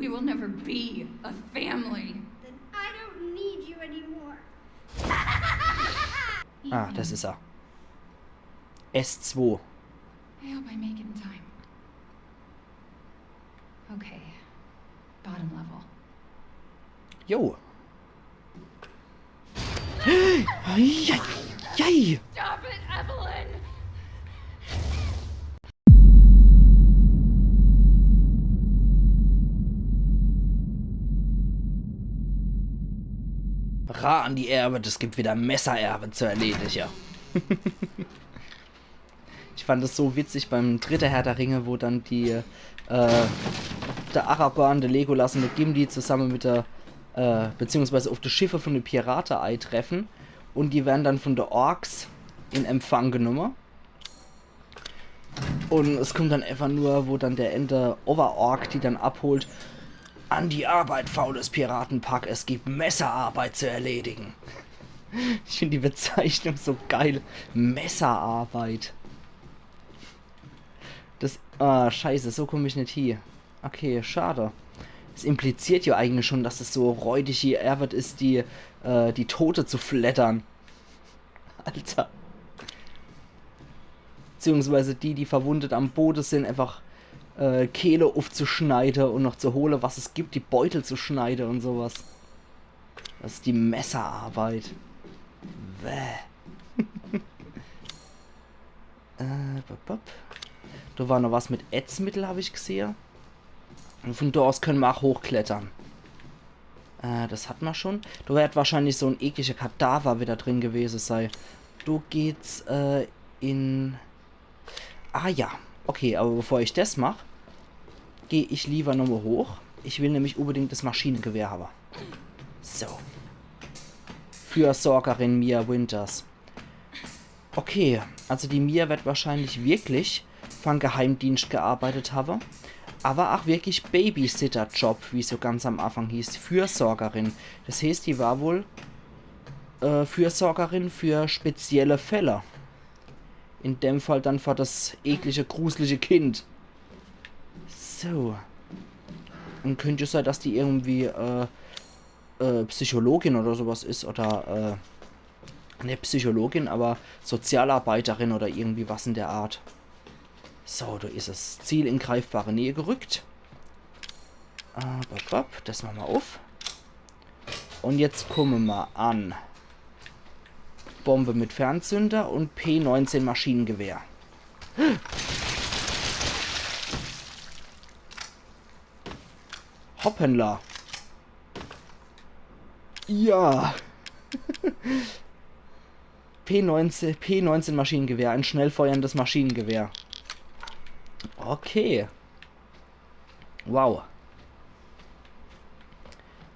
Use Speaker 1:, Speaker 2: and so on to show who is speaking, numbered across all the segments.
Speaker 1: We will never be a family.
Speaker 2: Then I don't need you anymore.
Speaker 3: Ah, das ist er. S2.
Speaker 1: I hope I make it in time. Okay. Bottom level.
Speaker 3: Jo. Jei.
Speaker 1: Stop it, Evelyn!
Speaker 3: Rar an die Erbe, es gibt wieder Messererbe zu erledigen. Ich fand es so witzig beim dritten Herr der Ringe, wo dann der Aragorn, der Legolas und der Gimli zusammen mit der, beziehungsweise auf die Schiffe von den Piraten eintreffen und die werden dann von den Orks in Empfang genommen. Und es kommt dann einfach nur, wo dann der Ende Overork die dann abholt. An die Arbeit, faules Piratenpack, es gibt Messerarbeit zu erledigen. Ich finde die Bezeichnung so geil. Messerarbeit. Das, scheiße, so komme ich nicht hier. Okay, schade. Es impliziert ja eigentlich schon, dass es so räudig hier Erwert ist, die Tote zu flattern. Alter. Beziehungsweise die verwundet am Boden sind, einfach Kehle aufzuschneiden und noch zu holen, was es gibt, die Beutel zu schneiden und sowas. Das ist die Messerarbeit. Bäh. Da war noch was mit Ätzmittel, habe ich gesehen. Und von da aus können wir auch hochklettern. Das hat man schon. Da wird wahrscheinlich so ein ekliger Kadaver wieder drin gewesen sein. Du geht's in... Ah ja. Okay, aber bevor ich das mache, gehe ich lieber nochmal hoch. Ich will nämlich unbedingt das Maschinengewehr haben. So. Fürsorgerin Mia Winters. Okay, also die Mia wird wahrscheinlich wirklich vom Geheimdienst gearbeitet haben. Aber auch wirklich Babysitter-Job, wie es so ganz am Anfang hieß. Fürsorgerin. Das heißt, die war wohl Fürsorgerin für spezielle Fälle. In dem Fall dann für das eklige, gruselige Kind. So. Und könnte es sein, dass die irgendwie Psychologin oder sowas ist. Oder, ne Psychologin, aber Sozialarbeiterin oder irgendwie was in der Art. So, da ist das Ziel in greifbare Nähe gerückt. Das machen wir auf. Und jetzt kommen wir an. Bombe mit Fernzünder und P19 Maschinengewehr. Hoppenla. Ja. P19 Maschinengewehr, ein schnell feuerndes Maschinengewehr. Okay. Wow.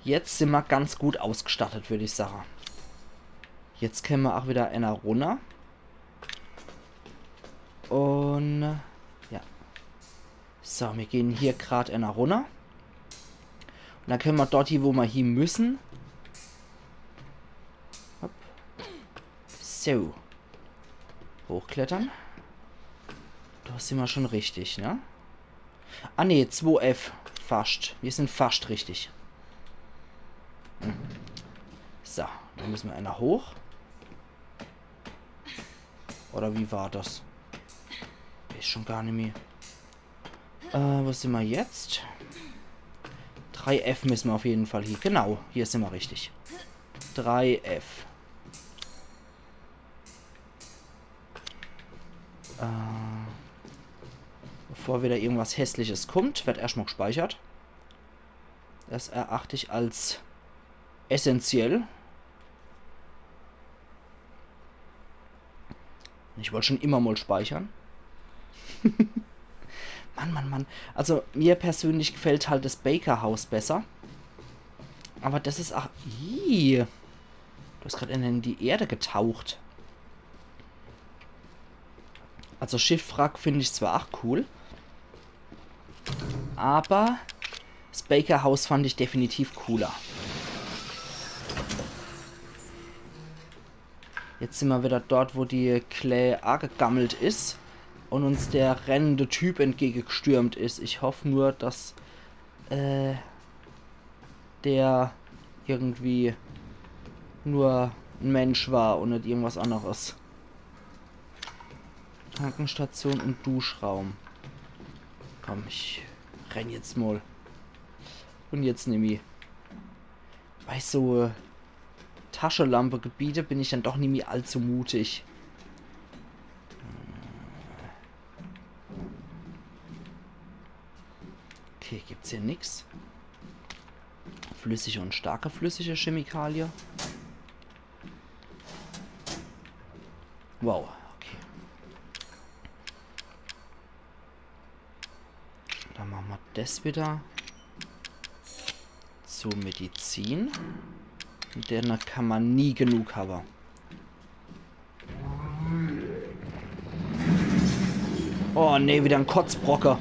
Speaker 3: Jetzt sind wir ganz gut ausgestattet, würde ich sagen. Jetzt können wir auch wieder einer runter. Und ja. So, wir gehen hier gerade einer runter. Und dann können wir dort hier, wo wir hin müssen. Hopp. So. Hochklettern. Da sind wir schon richtig, ne? Ah ne, 2F. Fast. Wir sind fast richtig. So, dann müssen wir einer hoch. Oder wie war das? Ist schon gar nicht mehr. Wo sind wir jetzt? 3F müssen wir auf jeden Fall hier. Genau, hier sind wir richtig. 3F. Bevor wieder irgendwas Hässliches kommt, wird erstmal gespeichert. Das erachte ich als essentiell. Ich wollte schon immer mal speichern. Mann. Also, mir persönlich gefällt halt das Baker House besser. Aber das ist auch... Ih, du hast gerade in die Erde getaucht. Also, Schiffwrack finde ich zwar auch cool. Aber das Baker House fand ich definitiv cooler. Jetzt sind wir wieder dort, wo die Clay angegammelt ist und uns der rennende Typ entgegengestürmt ist. Ich hoffe nur, dass der irgendwie nur ein Mensch war und nicht irgendwas anderes. Krankenstation und Duschraum. Komm, ich renn jetzt mal. Und jetzt nehme ich. Bei so Taschenlampe-Gebiete bin ich dann doch nicht mehr allzu mutig. Okay, gibt's hier nichts. Flüssige und starke flüssige Chemikalie. Wow, okay. Dann machen wir das wieder. Zu Medizin. Mit der kann man nie genug haben. Oh ne, wieder ein Kotzbrocker.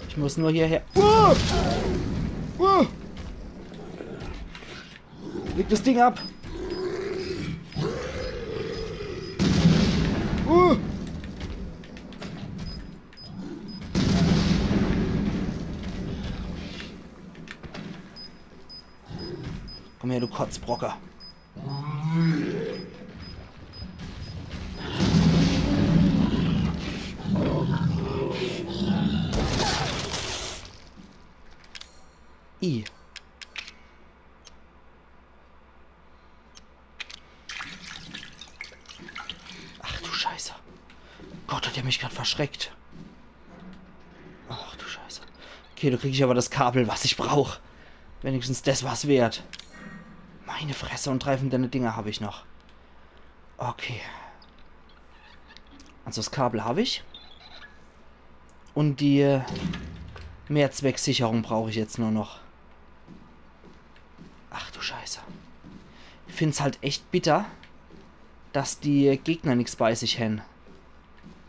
Speaker 3: Ich muss nur hierher. Leg das Ding ab. Komm her, du Kotzbrocker. I. Ach du Scheiße. Gott, hat er mich gerade verschreckt. Ach du Scheiße. Okay, da kriege ich aber das Kabel, was ich brauche. Wenigstens das war's wert. Meine Fresse, und 3 von den Dinger habe ich noch. Okay. Also das Kabel habe ich. Und die Mehrzwecksicherung brauche ich jetzt nur noch. Ach du Scheiße. Ich finde es halt echt bitter, dass die Gegner nichts bei sich haben.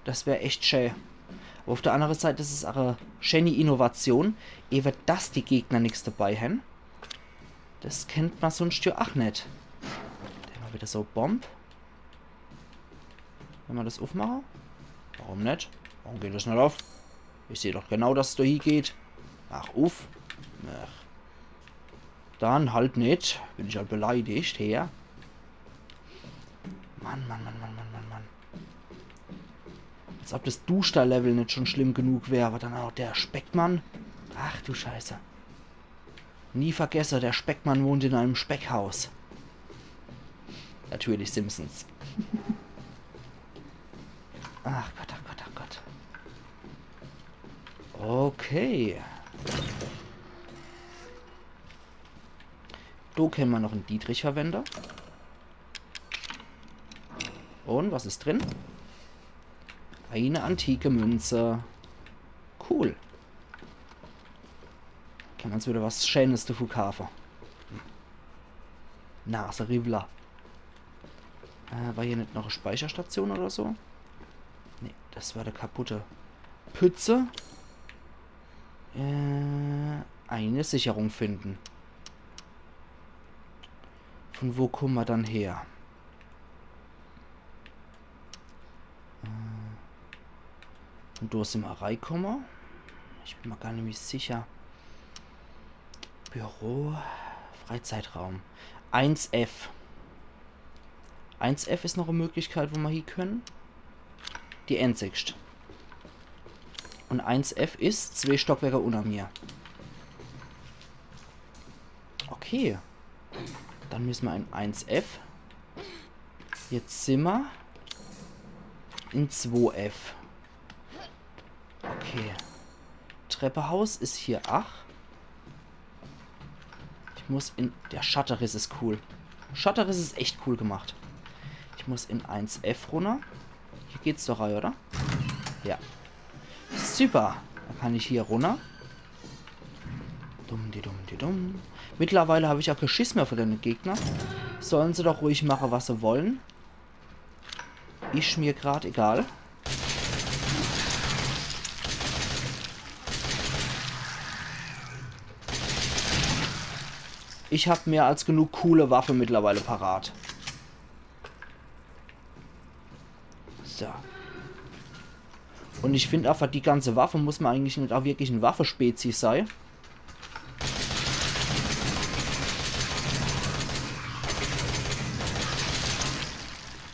Speaker 3: Das wäre echt schön. Aber auf der anderen Seite ist es auch eine schöne Innovation, ehe dass die Gegner nichts dabei haben. Das kennt man sonst ja auch nicht. Der mal wieder so Bomb. Wenn wir das aufmachen? Warum nicht? Warum geht das nicht auf? Ich sehe doch genau, dass es da hier geht. Ach, uff. Ach. Dann halt nicht. Bin ich halt beleidigt. Her. Mann. Als ob das Duschda-Level nicht schon schlimm genug wäre. Aber dann auch der Speckmann. Ach du Scheiße. Nie vergesse, der Speckmann wohnt in einem Speckhaus. Natürlich Simpsons. Ach Gott, ach Gott, ach Gott. Okay. Da kennen wir noch einen Dietrich-Verwender. Und was ist drin? Eine antike Münze. Cool. Kann man uns wieder was Schönes zu kaufen. Nase Rivla. War hier nicht noch eine Speicherstation oder so? Ne, das war der kaputte Pütze. Eine Sicherung finden. Von wo kommen wir dann her? Und da sind wir reingekommen. Ich bin mir gar nicht mehr sicher. Büro, Freizeitraum. 1F. 1F ist noch eine Möglichkeit, wo wir hier können. Die Endsicht. Und 1F ist 2 Stockwerke unter mir. Okay. Dann müssen wir in 1F. Jetzt sind wir in 2F. Okay. Treppehaus ist hier 8. Ich muss in... Der Shutterriss ist cool. Shutterriss ist echt cool gemacht. Ich muss in 1F runter. Hier geht's doch rein, oder? Ja. Super. Dann kann ich hier runter. Dumm. Mittlerweile habe ich auch kein Schiss mehr für den Gegner. Sollen sie doch ruhig machen, was sie wollen. Ist mir gerade egal. Ich habe mehr als genug coole Waffen mittlerweile parat. So. Und ich finde einfach, die ganze Waffe muss man eigentlich nicht auch wirklich eine Waffenspezies sein.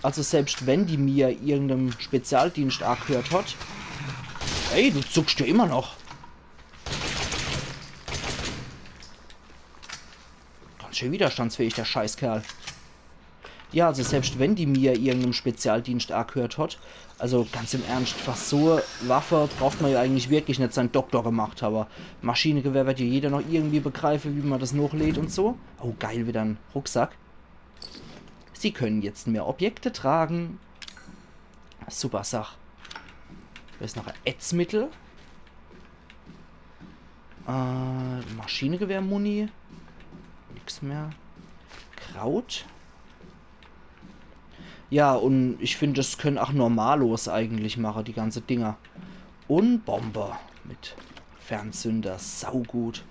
Speaker 3: Also selbst wenn die mir irgendeinem Spezialdienst angehört hat. Ey, du zuckst ja immer noch. Ganz schön widerstandsfähig, der Scheißkerl. Ja, also selbst wenn die mir irgendeinem Spezialdienst angehört hat. Also ganz im Ernst, fast so Waffe braucht man ja eigentlich wirklich nicht seinen Doktor gemacht. Aber Maschinengewehr wird ja jeder noch irgendwie begreifen, wie man das hochlädt und so. Oh geil, wieder ein Rucksack. Sie können jetzt mehr Objekte tragen. Super Sach. Da ist noch ein Ätzmittel. Maschinengewehr-Muni. Nix mehr. Kraut. Ja, und ich finde, das können auch Normalos eigentlich machen, die ganze Dinger. Und Bomber mit Fernzünder. Saugut.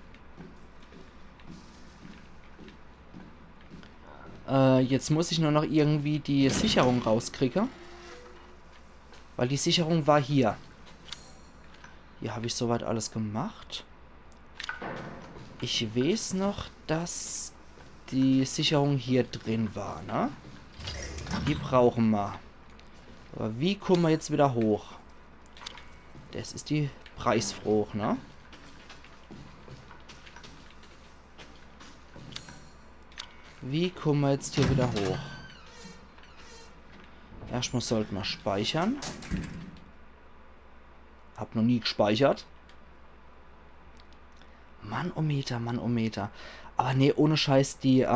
Speaker 3: Jetzt muss ich nur noch irgendwie die Sicherung rauskriegen. Weil die Sicherung war hier. Hier habe ich soweit alles gemacht. Ich weiß noch, dass die Sicherung hier drin war, ne? Die brauchen wir. Aber wie kommen wir jetzt wieder hoch? Das ist die Preisfrucht, ne? Wie kommen wir jetzt hier wieder hoch? Erstmal sollten wir speichern. Hab noch nie gespeichert. Manometer, Manometer. Aber nee, ohne Scheiß, die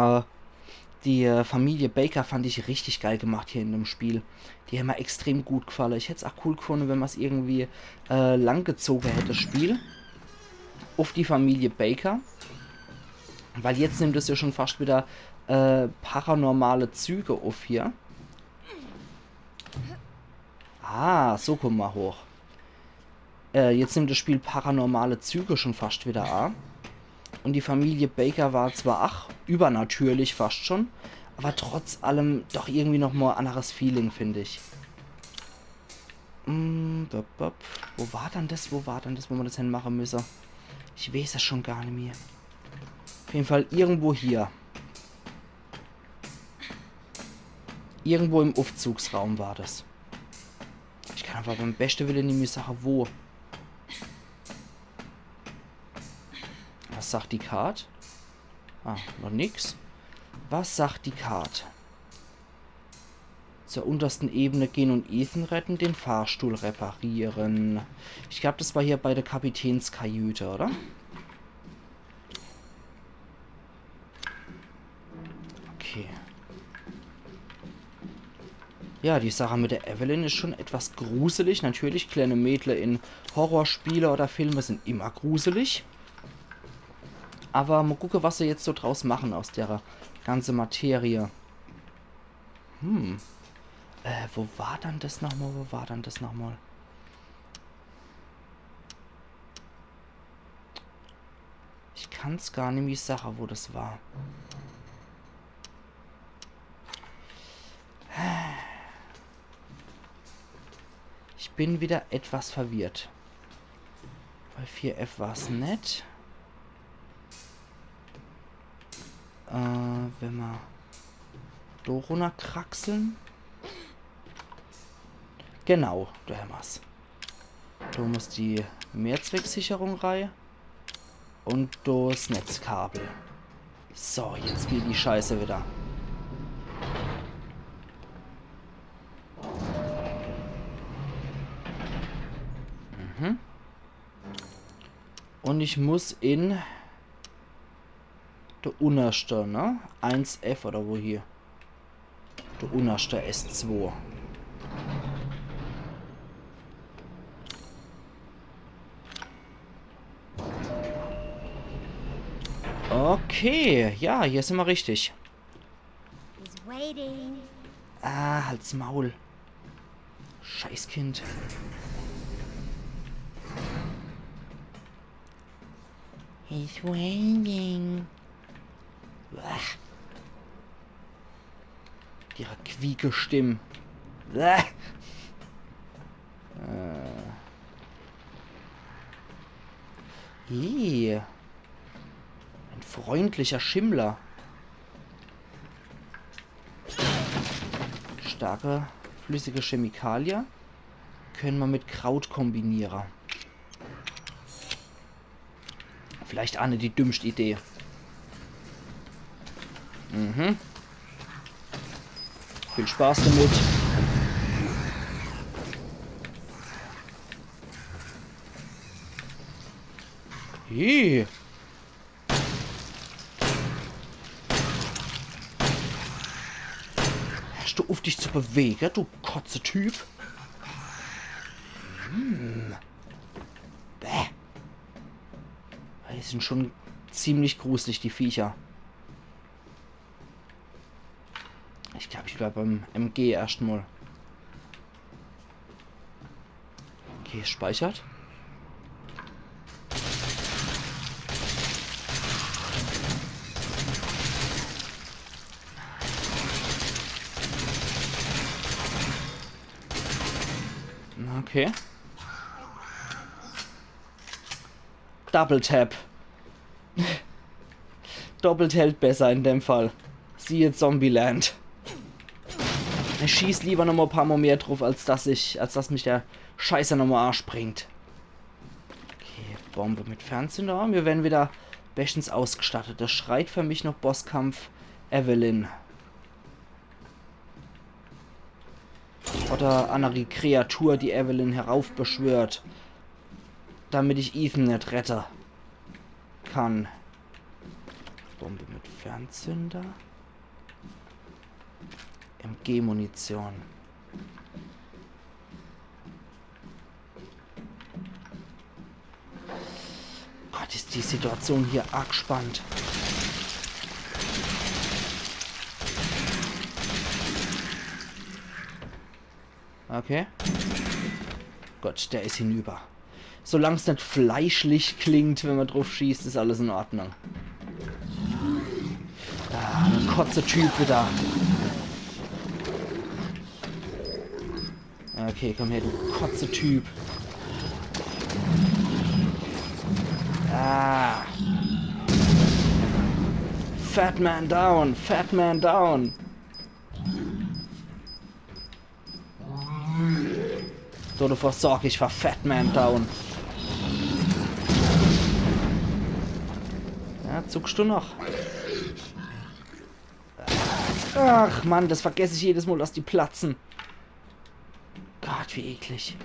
Speaker 3: Familie Baker fand ich richtig geil gemacht hier in dem Spiel. Die haben mir extrem gut gefallen. Ich hätte es auch cool gefunden, wenn man es irgendwie langgezogen hätte, das Spiel. Auf die Familie Baker. Weil jetzt nimmt es ja schon fast wieder paranormale Züge auf hier. Ah, so kommen wir hoch. Jetzt nimmt das Spiel paranormale Züge schon fast wieder an. Und die Familie Baker war zwar übernatürlich fast schon, aber trotz allem doch irgendwie nochmal ein anderes Feeling, finde ich. Wo war dann das, wo man das hinmachen müsse? Ich weiß es schon gar nicht mehr. Auf jeden Fall irgendwo hier. Irgendwo im Aufzugsraum war das. Ich kann aber beim besten Willen nicht mehr sagen, wo. Was sagt die Karte? Ah, noch nix. Was sagt die Karte? Zur untersten Ebene gehen und Ethan retten, den Fahrstuhl reparieren. Ich glaube, das war hier bei der Kapitänskajüte, oder? Okay. Ja, die Sache mit der Evelyn ist schon etwas gruselig. Natürlich, kleine Mädchen in Horrorspiele oder Filme sind immer gruselig. Aber mal gucken, was sie jetzt so draus machen aus der ganzen Materie. Wo war dann das nochmal? Wo war dann das nochmal? Ich kann es gar nicht mehr sagen, wo das war. Ich bin wieder etwas verwirrt. Bei 4F war es nett. Wenn wir da runterkraxeln. Genau, da haben wir's. Da muss die Mehrzwecksicherung rein. Und das Netzkabel. So, jetzt geht die Scheiße wieder. Und ich muss in der unterste, ne? 1F oder wo hier? Der unterste S2. Okay, ja, hier sind wir richtig.
Speaker 2: He's waiting.
Speaker 3: Ah, halt's Maul. Scheißkind. He's waiting. Uah. Ihre quieke Stimme. Uah. Ein freundlicher Schimmler. Starke, flüssige Chemikalien. Können wir mit Kraut kombinieren. Vielleicht auch nicht die dümmste Idee. Mhm. Viel Spaß damit. Hey. Hast du auf dich zu bewegen, du Kotze-Typ? Bäh. Die sind schon ziemlich gruselig, die Viecher. Ich glaube, ich bleibe beim MG erstmal. Okay, speichert. Okay. Double Tap. Doppelt hält besser in dem Fall. Siehe Zombieland. Ich schieß lieber noch mal ein paar Mal mehr drauf, als dass mich der Scheiße noch mal Arsch bringt. Okay, Bombe mit Fernzünder. Wir werden wieder bestens ausgestattet. Das schreit für mich noch Bosskampf Evelyn. Oder andere Kreatur, die Evelyn heraufbeschwört. Damit ich Ethan nicht retten kann. Bombe mit Fernzünder. MG-Munition. Gott, ist die Situation hier arg spannend. Okay. Gott, der ist hinüber. Solange es nicht fleischlich klingt, wenn man drauf schießt, ist alles in Ordnung. Ah, ein Kotze-Typ wieder. Okay, komm her, du Kotze-Typ. Ah. Fat Man down, Fat Man down. So, du versorg ich war Fat Man down. Ja, zuckst du noch? Ach Mann, das vergesse ich jedes Mal, dass die platzen. Gott, wie eklig.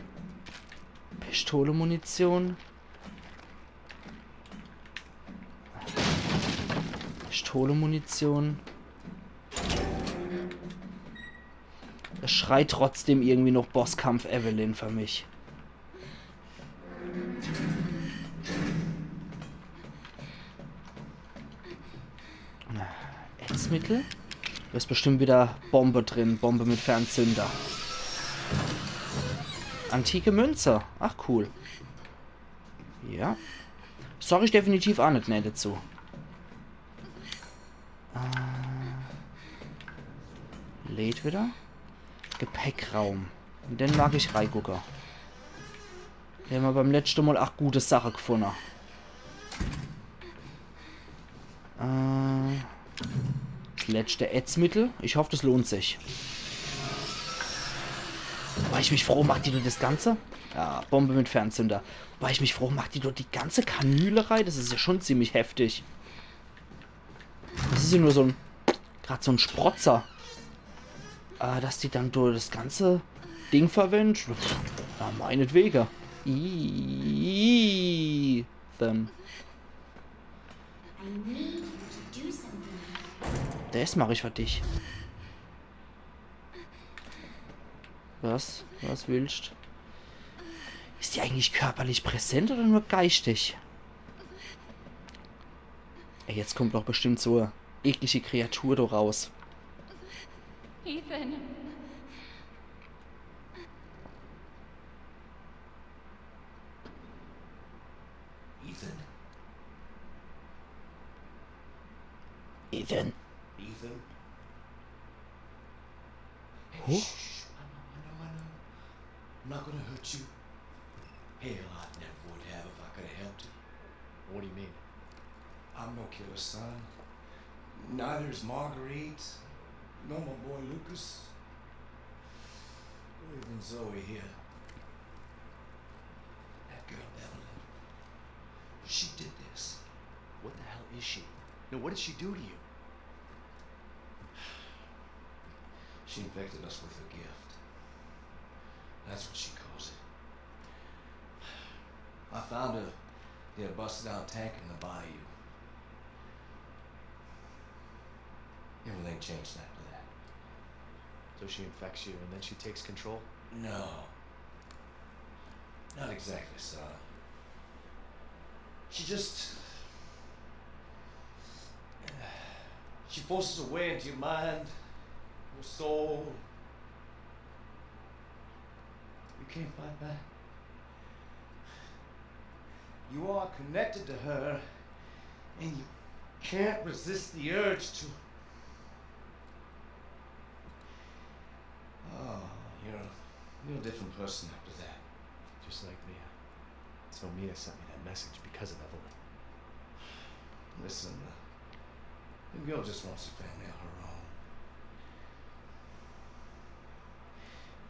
Speaker 3: Pistole-Munition. Pistole-Munition. Es schreit trotzdem irgendwie noch Bosskampf Evelyn für mich. Ätzmittel? Da ist bestimmt wieder Bombe drin. Bombe mit Fernzünder. Antike Münze. Ach, cool. Ja. Sag ich definitiv auch nicht nett dazu. Lädt wieder. Gepäckraum. Und den mag ich reingucken. Den haben wir beim letzten Mal auch gute Sache gefunden. Das letzte Ätzmittel. Ich hoffe, das lohnt sich. Wobei ich mich froh, macht die nur das Ganze? Ja, Bombe mit Fernzünder. Wobei ich mich froh, macht die nur die ganze Kanüle rein? Das ist ja schon ziemlich heftig. Das ist ja nur so ein... Gerade so ein Sprotzer. Dass die dann durch das ganze Ding verwendet? Ja, meinetwegen. Ethan. Das mache ich für dich. Was? Was willst? Ist die eigentlich körperlich präsent oder nur geistig? Ey, jetzt kommt doch bestimmt so eine eklige Kreatur da raus.
Speaker 1: Ethan.
Speaker 4: Ethan.
Speaker 3: Ethan.
Speaker 4: Ethan.
Speaker 3: Huh?
Speaker 4: Shh. I know. I'm not gonna hurt you. Hell, I never would have if I could have helped it.
Speaker 5: What do you mean?
Speaker 4: I'm no killer, son. Neither is Marguerite, nor my boy Lucas, or even Zoe here. That girl, Evelyn, she did this.
Speaker 5: What the hell is she? No, what did she do to you?
Speaker 4: She infected us with her gift. That's what she calls it. I found her near a busted out tank in the bayou. Everything changed after that.
Speaker 5: So she infects you and then she takes control?
Speaker 4: No. Not exactly, son. She just... She forces her way into your mind, your soul. You can't fight back. You are connected to her, and you can't resist the urge to... Oh, you're a different person after that.
Speaker 5: Just like Mia. So Mia sent me that message because of Evelyn.
Speaker 4: Listen, the girl just wants a family of her own.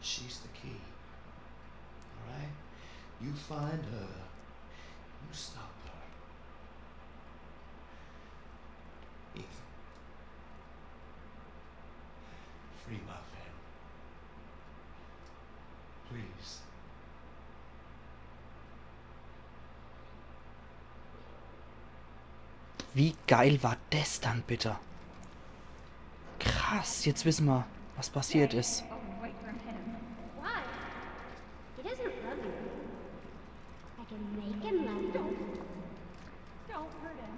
Speaker 4: She's the key. All right? You find her. You stop her. Ethan. Free my family. Please.
Speaker 3: Wie geil war das dann bitte? Krass, jetzt wissen wir, was passiert ist.
Speaker 1: Away from him.
Speaker 2: Why? He doesn't love you. I can make him love you.
Speaker 1: Don't hurt him.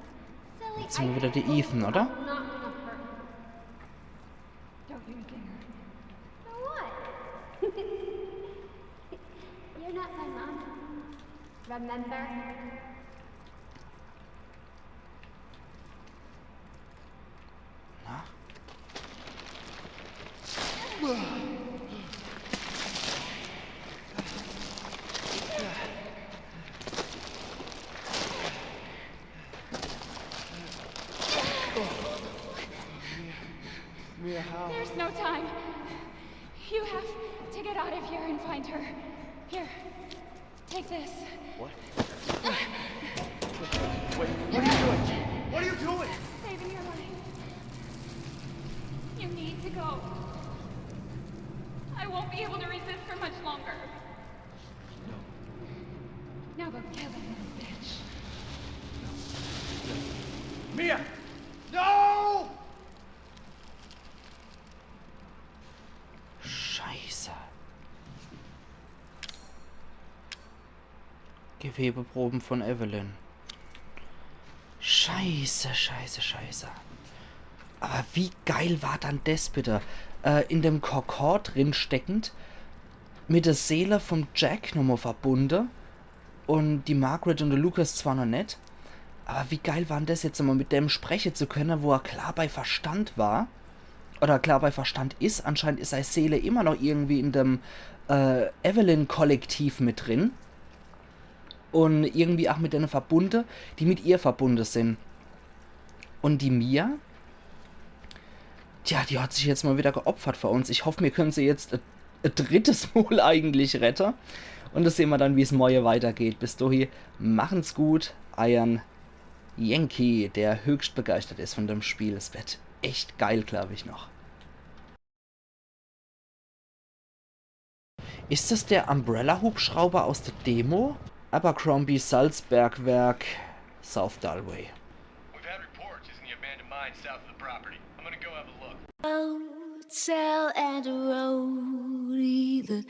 Speaker 2: Silly,
Speaker 3: Jetzt sind wir wieder die Ethan, oder?
Speaker 2: I'm not gonna hurt him.
Speaker 1: Don't you dare.
Speaker 2: For what? You're not my mom. Remember?
Speaker 3: Na?
Speaker 5: Mia, how?
Speaker 1: There's no time. You have to get out of here and find her. Here, take this.
Speaker 5: What? Wait, what are you doing? What are you doing?
Speaker 1: Saving your life. You need to go. I won't be able to resist for much longer.
Speaker 5: No.
Speaker 1: Now go kill him, bitch.
Speaker 5: Mia! No!
Speaker 3: Scheiße. Gewebeproben von Evelyn. Scheiße, scheiße, scheiße. Aber wie geil war dann das bitte? In dem Kokor drin steckend, mit der Seele vom Jack nochmal verbunden. Und die Margaret und der Lucas zwar noch nicht. Aber wie geil war denn das jetzt, mal mit dem sprechen zu können, wo er klar bei Verstand war? Oder klar bei Verstand ist. Anscheinend ist seine Seele immer noch irgendwie in dem Evelyn-Kollektiv mit drin. Und irgendwie auch mit denen verbunden, die mit ihr verbunden sind. Und die Mia, tja, die hat sich jetzt mal wieder geopfert für uns. Ich hoffe, wir können sie jetzt ein drittes Mal eigentlich retten. Und das sehen wir dann, wie es morgen weitergeht. Bis dahin, machen's gut. Iron Yankee, der höchst begeistert ist von dem Spiel. Es wird echt geil, glaube ich noch. Ist das der Umbrella-Hubschrauber aus der Demo? Abercrombie Salzbergwerk, South Dalway.
Speaker 6: We've had reports using the abandoned mine south of the property. I'm gonna go have a look.
Speaker 7: Hotel and a roadie that